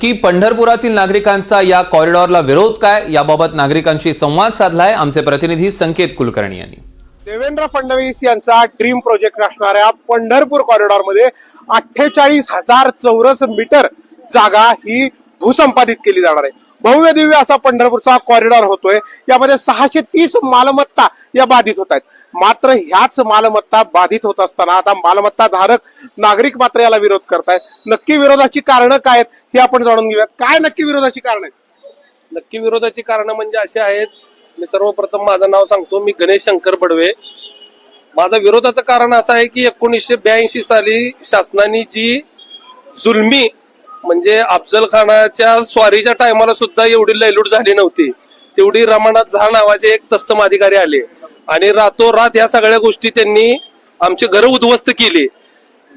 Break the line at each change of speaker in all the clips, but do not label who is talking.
नक्की पंढरपुरातील नागरिकांचा या कॉरिडॉरला विरोध काय, याबाबत नागरिकांशी संवाद साधलाय आमचे प्रतिनिधी संकेत कुलकर्णी यांनी।
देवेंद्र फडणवीस यांचा ड्रीम प्रोजेक्ट असणाऱ्या पंढरपूर कॉरिडॉर मध्ये 48,000 चौरस मीटर जागा ही भूसंपादित केली जाणार आहे। भव्य दिव्य असा पंढरपूरचा कॉरिडॉर होतोय। यामध्ये 630 मालमत्ता या बाधित होत आहेत। मात्र ह्याच मालमत्ता बाधित होत असताना आता मालमत्ता धारक नागरिक मात्र याला विरोध करतायत। नक्की विरोधाची कारणं काय आहेत हे आपण जाणून घेऊयात। काय नक्की विरोधाची कारण आहेत?
नक्की विरोधाची कारण म्हणजे अशी आहेत। मी सर्वप्रथम माझं नाव सांगतो, मी गणेश शंकर बडवे। माझा विरोधाचं कारण असं आहे की 1982 साली शासनाने जी जुलमी म्हणजे अफजल खानाच्या स्वारीच्या टायमाला सुद्धा एवढी लयलूट झाली नव्हती, तेवढी रमानाथ झा नावाचे एक तत्सम अधिकारी आले आणि रातोरात या सगळ्या गोष्टी त्यांनी आमची घरं उद्ध्वस्त केली।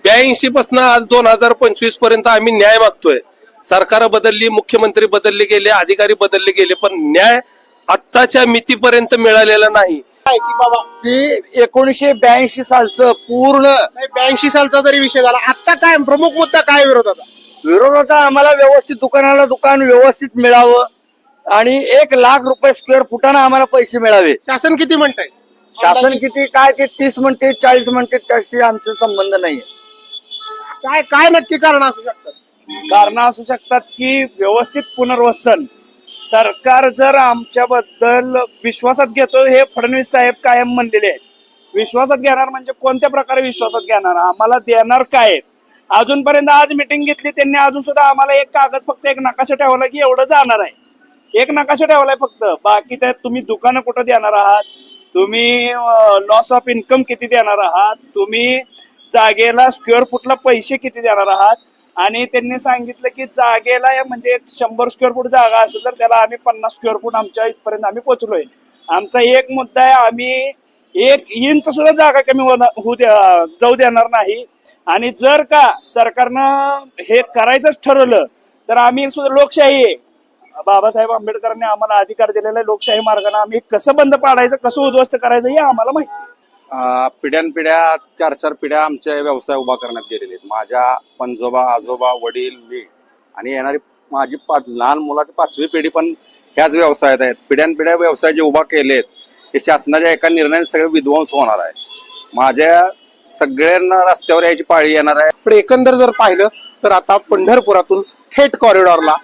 82 पासून आज 2025 पर्यंत आम्ही न्याय मागतोय। सरकार बदलली, मुख्यमंत्री बदलले गेले, अधिकारी बदलले गेले, पण न्याय आत्ताच्या मितीपर्यंत मिळालेला नाही।
की बाबा
की 1982 सालचं पूर्ण
82 सालचा जरी विषय झाला, आता काय प्रमुख मुद्दा काय विरोधाचा?
विरोधाचा आम्हाला व्यवस्थित दुकानाला दुकान व्यवस्थित मिळावं आणि 1 लाख रुपये स्क्वेअर फुटानं आम्हाला पैसे मिळावे।
शासन किती म्हणताय?
शासन किती काय ते 30 म्हणते 40 म्हणते, त्याशी आमचा संबंध नाहीये।
काय काय नक्की कारण असू शकतात?
कारण असू शकतात की व्यवस्थित पुनर्वसन सरकार जर आमच्याबद्दल विश्वासात घेतो, हे फडणवीस साहेब कायम म्हणलेले आहेत। विश्वासात घेणार म्हणजे कोणत्या प्रकारे विश्वासात घेणार, आम्हाला देणार काय? अजूनपर्यंत आज मिटिंग घेतली त्यांनी, अजून सुद्धा आम्हाला एक कागद फक्त एक नकाशा ठेवला की एवढं जाणार आहे, एक नकाशा ठेवलाय फक्त। बाकी त्यात तुम्ही दुकानं कुठं देणार आहात, तुम्ही लॉस ऑफ इन्कम किती देणार आहात, तुम्ही जागेला स्क्वेअर फुटला पैसे किती देणार आहात। आणि त्यांनी सांगितलं की जागेला म्हणजे 100 स्क्वेअर फूट जागा असेल तर त्याला आम्ही 50 स्क्वेअर फूट आमच्या इथपर्यंत आम्ही पोहोचलोय। आमचा एक मुद्दा आहे, आम्ही 1 इंच सुद्धा जागा कमी जाऊ देणार नाही। आणि जर का सरकारनं हे करायचंच ठरवलं तर आम्ही सुद्धा लोकशाही आहे, बाबासाहेब आंबेडकरांनी आम्हाला अधिकार दिलेला आहे, लोकशाही मार्गाने आम्ही कसं बंद पाडायचं, कसं उद्ध्वस्त करायचं हे आम्हाला माहिती आहे।
पिढ्यानपिढ्या 4 पिढ्या आमच्या व्यवसाय उभा करण्यात गेलेले आहेत। माझ्या पंजोबा आजोबा वडील मी आणि येणारी माझी लहान मुलाची 5वी पिढी पण ह्याच व्यवसायात आहेत। पिढ्यानपिढ्या व्यवसाय जे उभा केलेत ते शासनाच्या एका निर्णयाने सगळे विध्वंस होणार आहे। माझ्या सगळ्यांना रस्त्यावर यायची पाळी येणार आहे।
पण एकंदर जर पाहिलं तर आता पंढरपुरातून थेट कॉरिडॉरला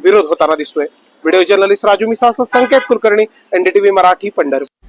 विरोध होताना दिसतोय। व्हिडिओ जर्नलिस्ट राजू मिसाळ, संकेत कुलकर्णी, NDTV मराठी, पंढरपूर।